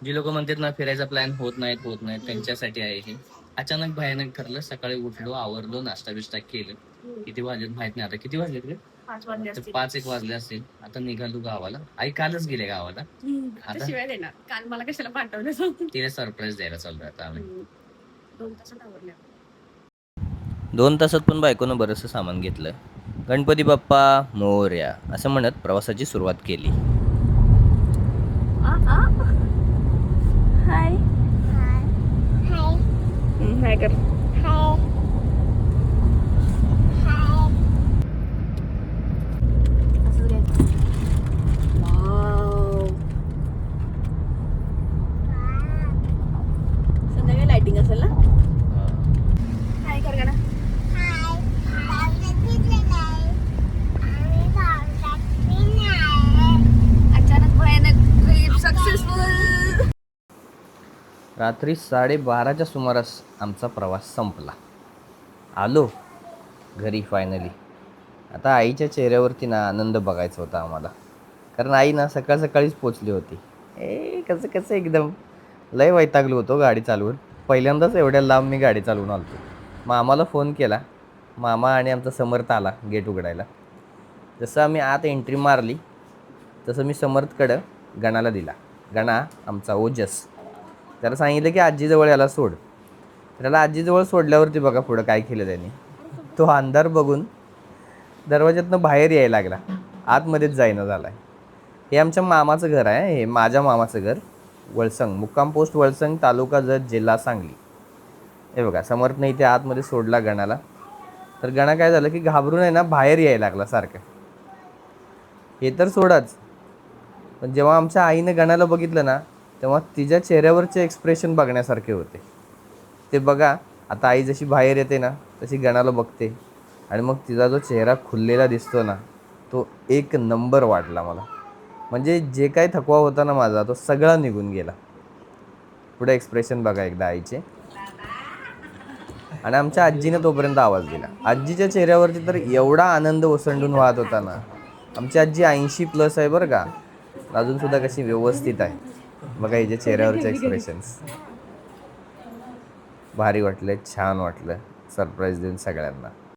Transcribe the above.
जी लोक म्हणतात ना फिरायचा प्लॅन होत नाहीत त्यांच्यासाठी आहे हे. अचानक भयानक ठरलं. सकाळी उठलो, आवरलो, नाश्ता बिष्टा केलं. किती वाजले माहित नाही आता. किती वाजले रे? 5 वाजले असतील. 5-1 वाजले असतील. आता निघालो गावाला. आई कालच गेले गावाला. आता शिवाय देणार. काल मला कशाला पाठवलं सांग. तिने सरप्राईज द्यायला चाललोय आता आम्ही. 2 तासात आवरल्या. 2 तासात पण बायकोनं बरंचसं सामान घेतलं. गणपती बाप्पा मोरया असं म्हणत प्रवासाची सुरुवात केली. हाय हाय कर. असंच घ्यायचं. वाव. संध्याकाळी लाइटिंग असेल ना. हाय कर ना. अचानक भयानक ट्रिप सक्सेसफुल. रात्री 12:30च्या सुमारास आमचा प्रवास संपला. आलो घरी फायनली. आता आईच्या चेहऱ्यावरती ना आनंद बघायचा होता आम्हाला. कारण आई ना सकाळीच पोचली होती. कसं एकदम लय वैतागलो होतो गाडी चालवून. पहिल्यांदाच एवढ्या लांब मी गाडी चालवून आलतो. मामाला फोन केला. मामा आणि आमचा समर्थ आला गेट उघडायला. जसं आम्ही आत एंट्री मारली तसं मी समर्थकडं गणाला दिला. गणा आमचा ओजस. त्याला सांगितलं की आजीजवळ याला सोड. त्याला आजीजवळ सोडल्यावरती बघा पुढं काय केलं त्यांनी. तो अंधार बघून दरवाज्यातनं बाहेर यायला लागला. आतमध्येच जाईना झाला. हे आमच्या मामाचं घर आहे. हे माझ्या मामाचं घर. वळसंग, मुक्काम पोस्ट वळसंग, तालुका जत, जिल्हा सांगली. हे बघा समर्थने इथे आतमध्ये सोडला गणाला. तर गणा काय झालं की घाबरून आहे ना बाहेर यायला लागला सारखं. हे तर सोडाच, पण जेव्हा आमच्या आईनं गणाला बघितलं ना तेव्हा तिच्या चेहऱ्यावरचे एक्सप्रेशन बघण्यासारखे होते. ते बघा आता आई जशी बाहेर येते ना तशी गणाला बघते आणि मग तिचा जो चेहरा खुललेला दिसतो ना तो एक नंबर वाटला मला. म्हणजे जे काही थकवा होता ना माझा तो सगळा निघून गेला. पुढे एक्सप्रेशन बघा एकदा आईचे. आणि आमच्या आजीने तोपर्यंत आवाज दिला. आजीच्या चेहऱ्यावरती तर एवढा आनंद ओसंडून वाहत होता ना. आमची आजी 80+ आहे बरं का. अजून सुद्धा कशी व्यवस्थित आहे बघा हिच्या चेहऱ्यावरचे एक्सप्रेशन्स. भारी वाटलं, छान वाटलं सरप्राईज देऊन सगळ्यांना.